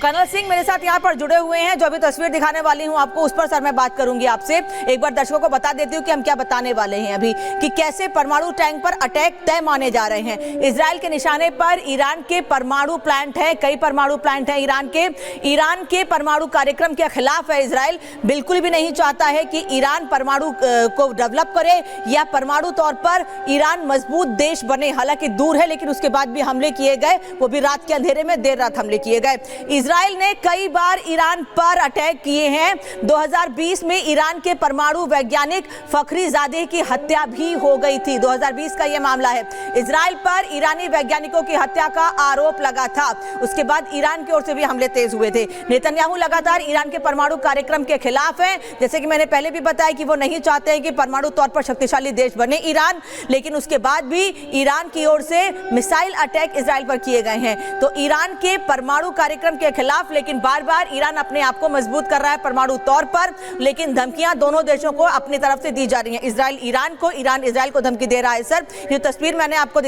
Colonel Singh मेरे साथ यहाँ पर जुड़े हुए हैं, जो अभी तस्वीर दिखाने वाली हूँ आपको उस पर सर मैं बात करूंगी आपसे। एक बार दर्शकों को बता देती हूँ कि हम क्या बताने वाले हैं अभी, कि कैसे परमाणु टैंक पर अटैक तय माने जा रहे हैं। इजराइल के निशाने पर ईरान के परमाणु प्लांट है, कई परमाणु प्लांट है ईरान के परमाणु कार्यक्रम के खिलाफ है इजराइल। बिल्कुल भी नहीं चाहता है कि ईरान परमाणु को डेवलप करे या परमाणु तौर पर ईरान मजबूत देश बने। हालांकि दूर है, लेकिन उसके बाद भी हमले किए गए, वो भी रात के अंधेरे में, देर रात हमले किए गए। इजराइल ने कई बार ईरान पर अटैक किए हैं। 2020 में ईरान के परमाणु वैज्ञानिक फखरीजादे की हत्या भी हो गई थी। 2020 का यह मामला है। इजराइल पर ईरानी वैज्ञानिकों की हत्या का आरोप लगा था। उसके बाद ईरान की ओर से भी हमले तेज हुए थे। नेतन्याहू लगातार ईरान के परमाणु कार्यक्रम के खिलाफ हैं। जैसे कि मैंने पहले भी बताया कि वो नहीं चाहते हैं कि परमाणु तौर पर शक्तिशाली देश बने ईरान, लेकिन उसके बाद भी ईरान की ओर से मिसाइल अटैक इजराइल पर किए गए हैं। तो ईरान के परमाणु कार्यक्रम के खिलाफ, लेकिन बार बार ईरान अपने आप को मजबूत कर रहा है परमाणु तौर पर, लेकिन धमकियां दोनों देशों को अपनी तरफ से दी जा रही हैं। इजराइल ईरान को, ईरान इजराइल को धमकी दे रहा है। सर, ये तस्वीर मैंने आपको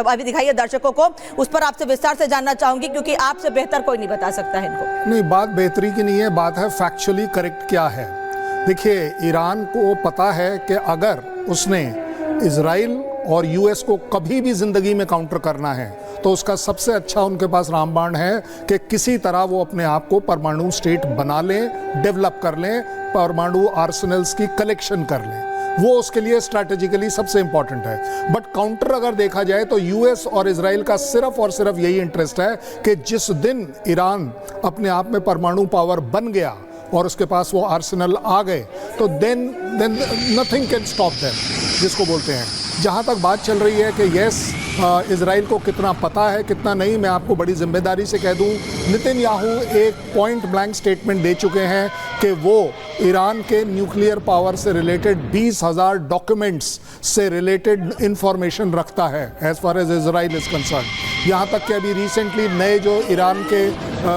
अभी दिखाई है दर्शकों को, उस पर आपसे विस्तार से जानना चाहूंगी, क्योंकि आपसे बेहतर कोई नहीं बता सकता है इनको। नहीं, बात बेहतरी की नहीं है, बात है फैक्चुअली करेक्ट क्या है। देखिए, ईरान को पता है कि अगर उसने इजराइल और यूएस को कभी भी जिंदगी में काउंटर करना है तो उसका सबसे अच्छा उनके पास रामबाण है कि किसी तरह वो अपने आप को परमाणु स्टेट बना लें, डेवलप कर लें, परमाणु आर्सेनल्स की कलेक्शन कर लें। वो उसके लिए स्ट्रैटेजिकली सबसे इंपॉर्टेंट है। बट काउंटर अगर देखा जाए तो यूएस और इजराइल का सिर्फ और सिर्फ यही इंटरेस्ट है कि जिस दिन ईरान अपने आप में परमाणु पावर बन गया और उसके पास वो आर्सेनल आ गए तो then nothing can stop them, जिसको बोलते हैं। जहाँ तक बात चल रही है कि यस इजराइल को कितना पता है कितना नहीं, मैं आपको बड़ी जिम्मेदारी से कह दूं, नेतन्याहू एक पॉइंट ब्लैंक स्टेटमेंट दे चुके हैं कि वो ईरान के न्यूक्लियर पावर से रिलेटेड 20,000 डॉक्यूमेंट्स से रिलेटेड इंफॉर्मेशन रखता है as far as Israel is concern. यहाँ तक कि अभी रिसेंटली नए जो ईरान के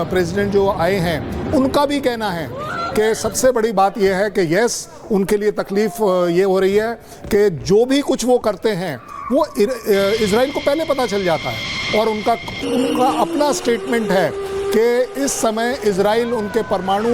प्रेसिडेंट जो आए हैं, उनका भी कहना है कि सबसे बड़ी बात यह है कि यस, उनके लिए तकलीफ ये हो रही है कि जो भी कुछ वो करते हैं वो इजराइल को पहले पता चल जाता है। और उनका अपना स्टेटमेंट है कि इस समय इजराइल उनके परमाणु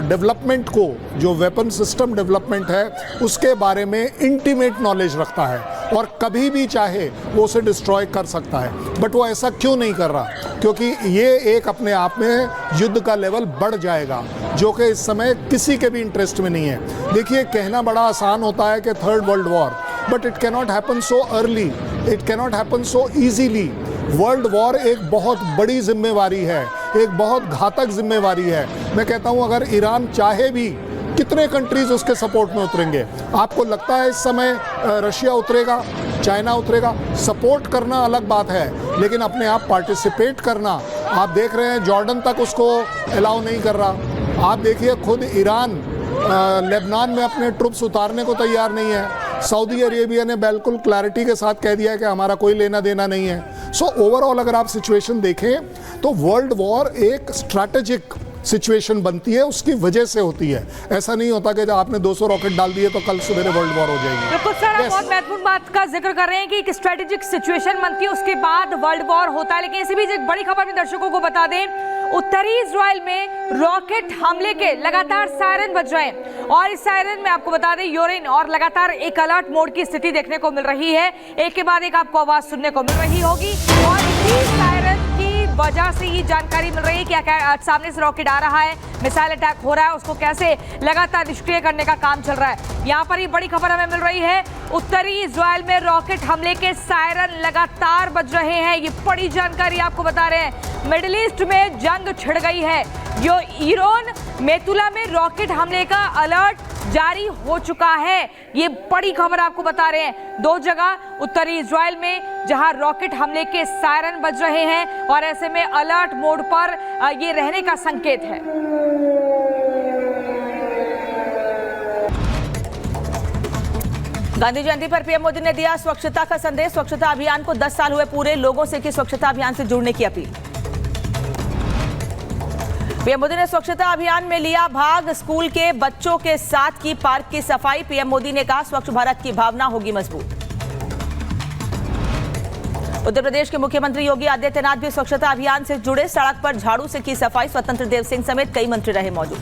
डेवलपमेंट को, जो वेपन सिस्टम डेवलपमेंट है, उसके बारे में इंटीमेट नॉलेज रखता है और कभी भी चाहे वो उसे डिस्ट्रॉय कर सकता है। बट वो ऐसा क्यों नहीं कर रहा? क्योंकि ये एक अपने आप में युद्ध का लेवल बढ़ जाएगा, जो कि इस समय किसी के भी इंटरेस्ट में नहीं है। देखिए, कहना बड़ा आसान होता है कि third world war, but it cannot happen so early, it cannot happen so easily. World war एक बहुत बड़ी जिम्मेवारी है, एक बहुत घातक जिम्मेवारी है। मैं कहता हूँ अगर ईरान चाहे भी, कितने कंट्रीज उसके सपोर्ट में उतरेंगे? आपको लगता है इस समय रशिया उतरेगा, चाइना उतरेगा? सपोर्ट करना अलग बात है, लेकिन अपने आप पार्टिसिपेट करना, आप देख रहे हैं जॉर्डन तक उसको अलाउ नहीं कर रहा। आप देखिए खुद ईरान लेबनान में अपने ट्रुप्स उतारने को तैयार नहीं है। सऊदी अरेबिया ने बिल्कुल क्लैरिटी के साथ कह दिया है कि हमारा कोई लेना देना नहीं है। सो ओवरऑल अगर आप सिचुएशन देखें तो वर्ल्ड वॉर एक स्ट्रैटेजिक सिचुएशन बनती है, उसकी वजह से होती है। ऐसा नहीं होता कि जब आपने 200 रॉकेट डाल दिए तो कल सवेरे वर्ल्ड वॉर हो जाएगी। बिल्कुल सर, आप बहुत महत्वपूर्ण बात का जिक्र कर रहे हैं कि एक स्ट्रेटेजिक सिचुएशन बनती है, उसके बाद वर्ल्ड वॉर होता है। लेकिन इसी बीच एक बड़ी खबर में दर्शकों को बता दें, उत्तरी इजराइल में रॉकेट हमले के लगातार सायरन बज रहे हैं और इस सायरन में आपको बता दें यूरेन और लगातार एक अलर्ट मोड की स्थिति देखने को मिल रही है। एक के बाद एक आपको आवाज सुनने को मिल रही होगी और इसी सायरन की वजह से ये जानकारी मिल रही है कि सामने से रॉकेट आ रहा है, मिसाइल अटैक हो रहा है, उसको कैसे लगातार निष्क्रिय करने का काम चल रहा है। यहाँ पर ये बड़ी खबर हमें मिल रही है, उत्तरी इजराइल में रॉकेट हमले के सायरन लगातार बज रहे हैं। ये बड़ी जानकारी आपको बता रहे हैं। मिडिल ईस्ट में जंग छिड़ गई है। जो ईरान मेतुला में रॉकेट हमले का अलर्ट जारी हो चुका है, ये बड़ी खबर आपको बता रहे हैं। 2 जगह उत्तरी इजराइल में जहां रॉकेट हमले के सायरन बज रहे हैं और ऐसे में अलर्ट मोड पर ये रहने का संकेत है। गांधी जयंती पर पीएम मोदी ने दिया स्वच्छता का संदेश। स्वच्छता अभियान को 10 साल हुए पूरे, लोगों से की स्वच्छता अभियान से जुड़ने की अपील। पीएम मोदी ने स्वच्छता अभियान में लिया भाग, स्कूल के बच्चों के साथ की पार्क की सफाई। पीएम मोदी ने कहा स्वच्छ भारत की भावना होगी मजबूत। उत्तर प्रदेश के मुख्यमंत्री योगी आदित्यनाथ भी स्वच्छता अभियान से जुड़े। सड़क पर झाड़ू से की सफाई। स्वतंत्र देव सिंह समेत कई मंत्री रहे मौजूद।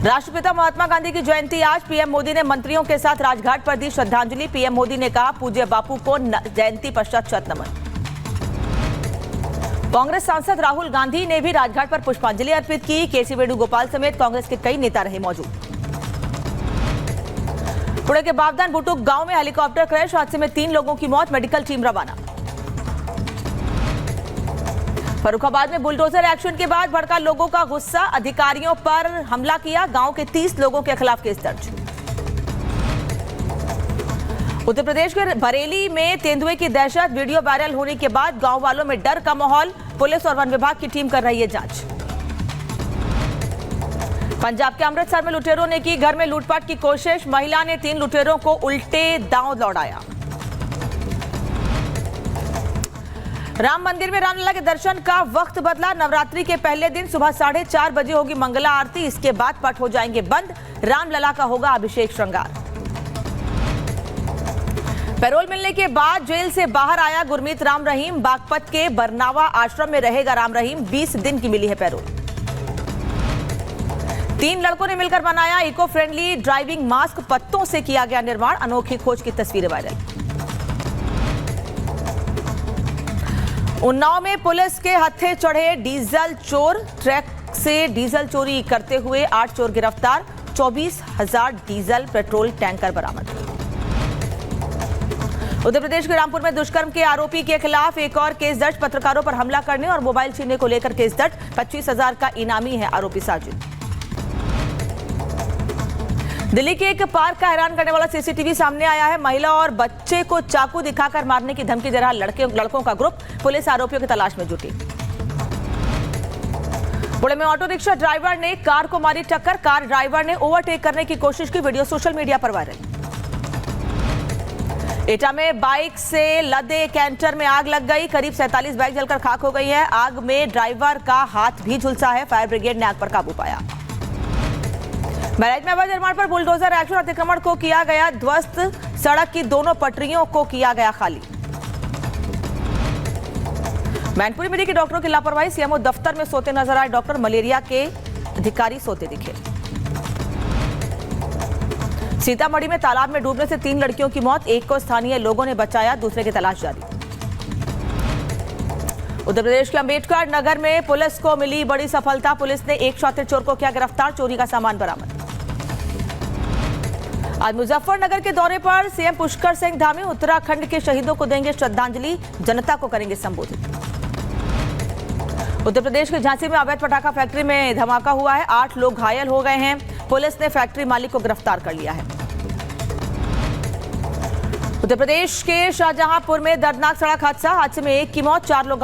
राष्ट्रपिता महात्मा गांधी की जयंती आज। पीएम मोदी ने मंत्रियों के साथ राजघाट पर दी श्रद्धांजलि। पीएम मोदी ने कहा, पूज्य बापू को जयंती पश्चात शत नमन। कांग्रेस सांसद राहुल गांधी ने भी राजघाट पर पुष्पांजलि अर्पित की। केसी वेणुगोपाल समेत कांग्रेस के कई नेता रहे मौजूद। पुणे के बावदान बुटुक गांव में हेलीकॉप्टर क्रैश। हादसे में 3 लोगों की मौत। मेडिकल टीम रवाना। फर्रुखाबाद में बुलडोजर एक्शन के बाद भड़का लोगों का गुस्सा। अधिकारियों पर हमला किया। गांव के 30 लोगों के खिलाफ केस दर्ज। उत्तर प्रदेश के बरेली में तेंदुए की दहशत। वीडियो वायरल होने के बाद गांव वालों में डर का माहौल। पुलिस और वन विभाग की टीम कर रही है जांच। पंजाब के अमृतसर में लुटेरों ने की घर में लूटपाट की कोशिश। महिला ने 3 लुटेरों को उल्टे दांव लौटाया। राम मंदिर में रामलला के दर्शन का वक्त बदला। नवरात्रि के पहले दिन सुबह 4:30 बजे होगी मंगला आरती। इसके बाद पट हो जाएंगे बंद। रामलला का होगा अभिषेक श्रृंगार। पैरोल मिलने के बाद जेल से बाहर आया गुरमीत राम रहीम। बागपत के बरनावा आश्रम में रहेगा राम रहीम। 20 दिन की मिली है पैरोल। 3 लड़कों ने मिलकर बनाया इको फ्रेंडली ड्राइविंग मास्क। पत्तों से किया गया निर्माण। अनोखी खोज की तस्वीरें वायरल। उन्नाव में पुलिस के हत्थे चढ़े डीजल चोर। ट्रक से डीजल चोरी करते हुए 8 चोर गिरफ्तार। 24,000 डीजल पेट्रोल टैंकर बरामद। उत्तर प्रदेश के रामपुर में दुष्कर्म के आरोपी के खिलाफ एक और केस दर्ज। पत्रकारों पर हमला करने और मोबाइल छीनने को लेकर केस दर्ज। 25,000 का इनामी है आरोपी साजिद। दिल्ली के एक पार्क का हैरान करने वाला सीसीटीवी सामने आया है। महिला और बच्चे को चाकू दिखाकर मारने की धमकी दे रहा लड़कों का ग्रुप। पुलिस आरोपियों की तलाश में जुटी। पुणे में ऑटो रिक्शा ड्राइवर ने कार को मारी टक्कर। कार ड्राइवर ने ओवरटेक करने की कोशिश की। वीडियो सोशल मीडिया पर वायरल। एटा में बाइक से लदे कैंटर में आग लग गई। करीब 47 बाइक जलकर खाक हो गई है। आग में ड्राइवर का हाथ भी झुलसा है। फायर ब्रिगेड ने आग पर काबू पाया। बहराइच में अवैध निर्माण पर बुलडोजर एक्शन। अतिक्रमण को किया गया ध्वस्त। सड़क की दोनों पटरियों को किया गया खाली। मैनपुरी में देखी डॉक्टरों की लापरवाही। सीएमओ दफ्तर में सोते नजर आए डॉक्टर। मलेरिया के अधिकारी सोते दिखे। सीतामढ़ी में तालाब में डूबने से 3 लड़कियों की मौत। एक को स्थानीय लोगों ने बचाया। दूसरे की तलाश जारी। उत्तर प्रदेश के अंबेडकर नगर में पुलिस को मिली बड़ी सफलता। पुलिस ने एक शातिर चोर को किया गिरफ्तार। चोरी का सामान बरामद। आज मुजफ्फरनगर के दौरे पर सीएम पुष्कर सिंह धामी उत्तराखंड के शहीदों को देंगे श्रद्धांजलि। जनता को करेंगे संबोधित। उत्तर प्रदेश के झांसी में अवैध पटाखा फैक्ट्री में धमाका हुआ है। 8 लोग घायल हो गए हैं। पुलिस ने फैक्ट्री मालिक को गिरफ्तार कर लिया है। उत्तर प्रदेश के शाहजहांपुर में दर्दनाक सड़क हादसा। हादसे में 1 की मौत, 4 लोग